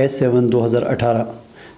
S7 2018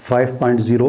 5.0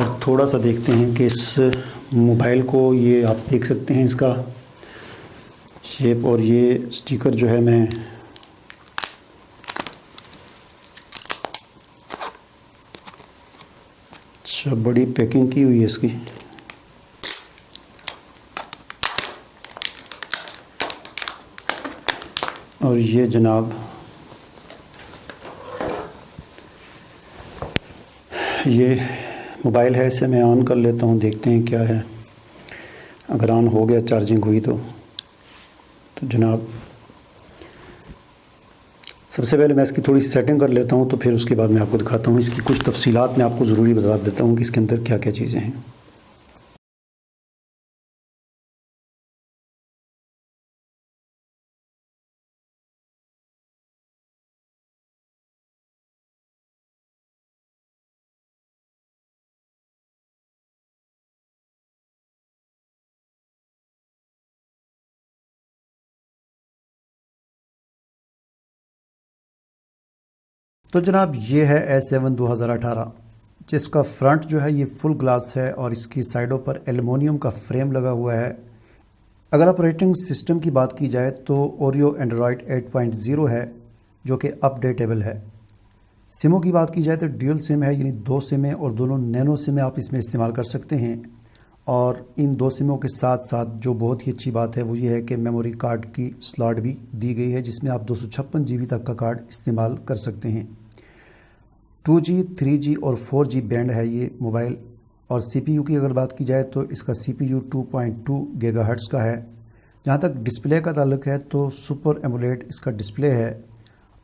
اور تھوڑا سا دیکھتے ہیں کہ اس موبائل کو، یہ آپ دیکھ سکتے ہیں اس کا شیپ، اور یہ اسٹیکر جو ہے میں اچھا بڑی پیکنگ کی ہوئی ہے اس کی. اور یہ جناب یہ موبائل ہے، اسے میں آن کر لیتا ہوں، دیکھتے ہیں کیا ہے. اگر آن ہو گیا، چارجنگ ہوئی تو جناب سب سے پہلے میں اس کی تھوڑی سی سیٹنگ کر لیتا ہوں، تو پھر اس کے بعد میں آپ کو دکھاتا ہوں. اس کی کچھ تفصیلات میں آپ کو ضروری بتا دیتا ہوں کہ اس کے اندر کیا کیا چیزیں ہیں. تو جناب یہ ہے A7 2018، جس کا فرنٹ جو ہے یہ فل گلاس ہے اور اس کی سائڈوں پر ایلومینیم کا فریم لگا ہوا ہے. اگر آپریٹنگ سسٹم کی بات کی جائے تو اوریو اینڈرائڈ 8.0 ہے، جو کہ اپ ڈیٹیبل ہے. سموں کی بات کی جائے تو ڈیول سم ہے، یعنی 2 سمیں اور دونوں نینو سمیں آپ اس میں استعمال کر سکتے ہیں. اور ان 2 سموں کے ساتھ ساتھ جو بہت ہی اچھی بات ہے وہ یہ ہے کہ میموری کارڈ کی سلاٹ بھی دی گئی ہے، جس میں آپ 256 GB تک کا کارڈ استعمال کر سکتے ہیں. 2G 3G اور 4G بینڈ ہے یہ موبائل. اور سی پی یو کی اگر بات کی جائے تو اس کا سی پی یو 2.2 گیگا ہرٹز کا ہے. جہاں تک ڈسپلے کا تعلق ہے تو سپر ایمولیڈ اس کا ڈسپلے ہے،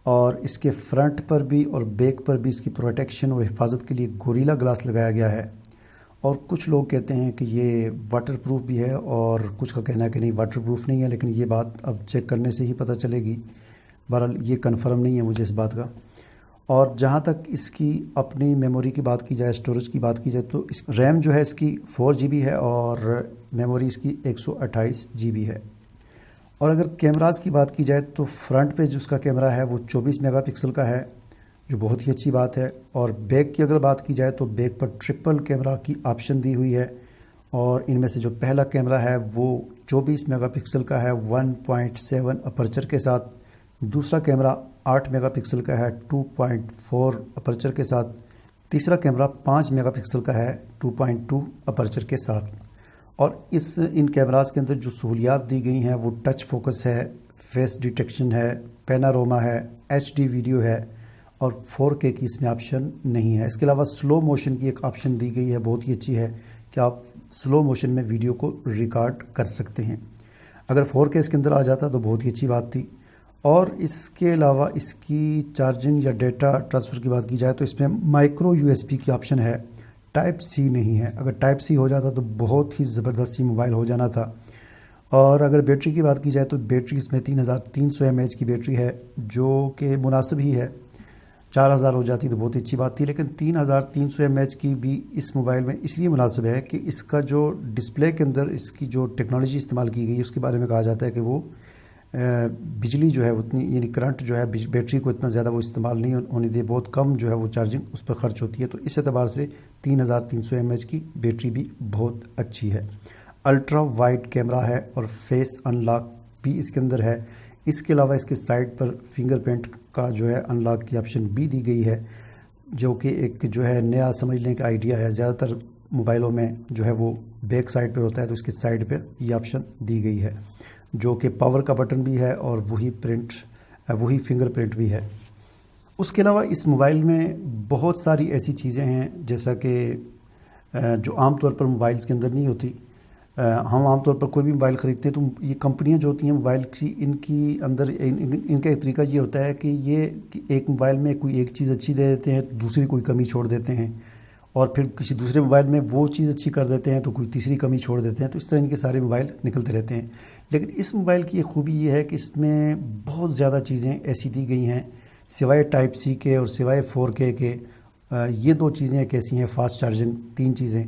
اور اس کے فرنٹ پر بھی اور بیک پر بھی اس کی پروٹیکشن اور حفاظت کے لیے گوریلا گلاس لگایا گیا ہے. اور کچھ لوگ کہتے ہیں کہ یہ واٹر پروف بھی ہے، اور کچھ کا کہنا ہے کہ نہیں واٹر پروف نہیں ہے، لیکن یہ بات اب چیک کرنے سے ہی پتہ چلے گی. بہرحال یہ کنفرم نہیں ہے مجھے اس بات کا. اور جہاں تک اس کی اپنی میموری کی بات کی جائے، اسٹوریج کی بات کی جائے، تو اس ریم جو ہے اس کی 4 GB ہے اور میموری اس کی 128 GB ہے. اور اگر کیمراز کی بات کی جائے تو فرنٹ پہ جو اس کا کیمرہ ہے وہ 24 میگا پکسل کا ہے، جو بہت ہی اچھی بات ہے. اور بیک کی اگر بات کی جائے تو بیک پر ٹرپل کیمرہ کی آپشن دی ہوئی ہے، اور ان میں سے جو پہلا کیمرہ ہے وہ 24 میگا پکسل کا ہے 1.7 اپرچر کے ساتھ. دوسرا کیمرہ 8 میگا پکسل کا ہے 2.4 اپرچر کے ساتھ. تیسرا کیمرہ 5 میگا پکسل کا ہے 2.2 اپرچر کے ساتھ. اور ان کیمراز کے اندر جو سہولیات دی گئی ہیں وہ ٹچ فوکس ہے، فیس ڈیٹیکشن ہے، پیناروما ہے، HD ویڈیو ہے، اور 4K کی اس میں آپشن نہیں ہے. اس کے علاوہ سلو موشن کی ایک آپشن دی گئی ہے، بہت ہی اچھی ہے کہ آپ سلو موشن میں ویڈیو کو ریکارڈ کر سکتے ہیں. اگر 4K اس کے اندر آ جاتا تو بہت ہی اچھی بات تھی. اور اس کے علاوہ اس کی چارجنگ یا ڈیٹا ٹرانسفر کی بات کی جائے تو اس میں مائکرو USB کی آپشن ہے، ٹائپ سی نہیں ہے. اگر ٹائپ سی ہو جاتا تو بہت ہی زبردست موبائل ہو جانا تھا. اور اگر بیٹری کی بات کی جائے تو بیٹری اس میں 3300 mAh کی بیٹری ہے، جو کہ مناسب ہی ہے. 4000 ہو جاتی تو بہت ہی اچھی بات تھی، لیکن 3300 mAh کی بھی اس موبائل میں اس لیے مناسب ہے کہ اس کا جو ڈسپلے کے اندر اس کی جو ٹیکنالوجی استعمال کی گئی ہے اس کے بارے میں کہا جاتا ہے کہ وہ بجلی جو ہے اتنی، یعنی کرنٹ جو ہے بیٹری کو اتنا زیادہ وہ استعمال نہیں ہونے دے، بہت کم جو ہے وہ چارجنگ اس پر خرچ ہوتی ہے. تو اس اعتبار سے 3300 mAh کی بیٹری بھی بہت اچھی ہے. الٹرا وائڈ کیمرہ ہے اور فیس ان لاک بھی اس کے اندر ہے. اس کے علاوہ اس کے سائڈ پر فنگر پرنٹ کا جو ہے ان لاک کی آپشن بھی دی گئی ہے، جو کہ ایک جو ہے نیا سمجھنے کا آئیڈیا ہے. زیادہ تر موبائلوں میں جو ہے وہ بیک سائڈ پر ہوتا ہے، تو اس کے سائڈ پہ یہ آپشن دی گئی ہے، جو کہ پاور کا بٹن بھی ہے اور وہی فنگر پرنٹ بھی ہے. اس کے علاوہ اس موبائل میں بہت ساری ایسی چیزیں ہیں جیسا کہ جو عام طور پر موبائلز کے اندر نہیں ہوتی. ہم عام طور پر کوئی بھی موبائل خریدتے ہیں تو یہ کمپنیاں جو ہوتی ہیں موبائل کی، ان کی اندر ان کا ایک طریقہ یہ ہوتا ہے کہ یہ ایک موبائل میں کوئی ایک چیز اچھی دے دیتے ہیں، دوسری کوئی کمی چھوڑ دیتے ہیں، اور پھر کسی دوسرے موبائل میں وہ چیز اچھی کر دیتے ہیں تو کوئی تیسری کمی چھوڑ دیتے ہیں. تو اس طرح ان کے سارے موبائل نکلتے رہتے ہیں. لیکن اس موبائل کی ایک خوبی یہ ہے کہ اس میں بہت زیادہ چیزیں ایسی دی گئی ہیں، سوائے ٹائپ سی کے اور سوائے 4K کے. یہ 2 چیزیں ایک ایسی ہیں، فاسٹ چارجنگ 3 چیزیں.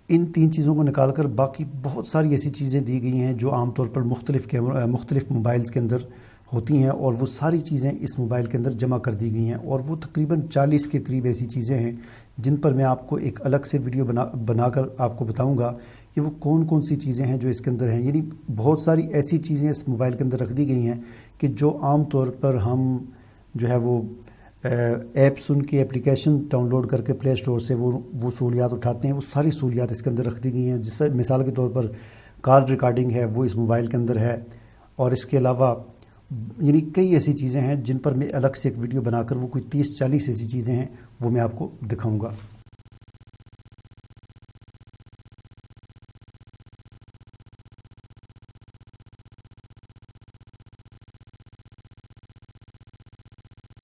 ان 3 چیزوں کو نکال کر باقی بہت ساری ایسی چیزیں دی گئی ہیں جو عام طور پر مختلف موبائلز کے اندر ہوتی ہیں، اور وہ ساری چیزیں اس موبائل کے اندر جمع کر دی گئی ہیں، اور وہ تقریباً 40 کے قریب ایسی چیزیں ہیں جن پر میں آپ کو ایک الگ سے ویڈیو بنا کر آپ کو بتاؤں گا کہ وہ کون کون سی چیزیں ہیں جو اس کے اندر ہیں. یعنی بہت ساری ایسی چیزیں اس موبائل کے اندر رکھ دی گئی ہیں کہ جو عام طور پر ہم جو ہے وہ ایپس ان کی اپلیکیشن ڈاؤن لوڈ کر کے پلے اسٹور سے وہ سہولیات اٹھاتے ہیں، وہ ساری سہولیات اس کے اندر رکھ دی گئی ہیں. جس سے مثال کے طور پر کال ریکارڈنگ ہے وہ اس موبائل کے اندر ہے، اور اس کے علاوہ یعنی کئی ایسی چیزیں ہیں جن پر میں الگ سے ایک ویڈیو بنا کر وہ کوئی 30-40 ایسی چیزیں ہیں وہ میں آپ کو دکھاؤں گا.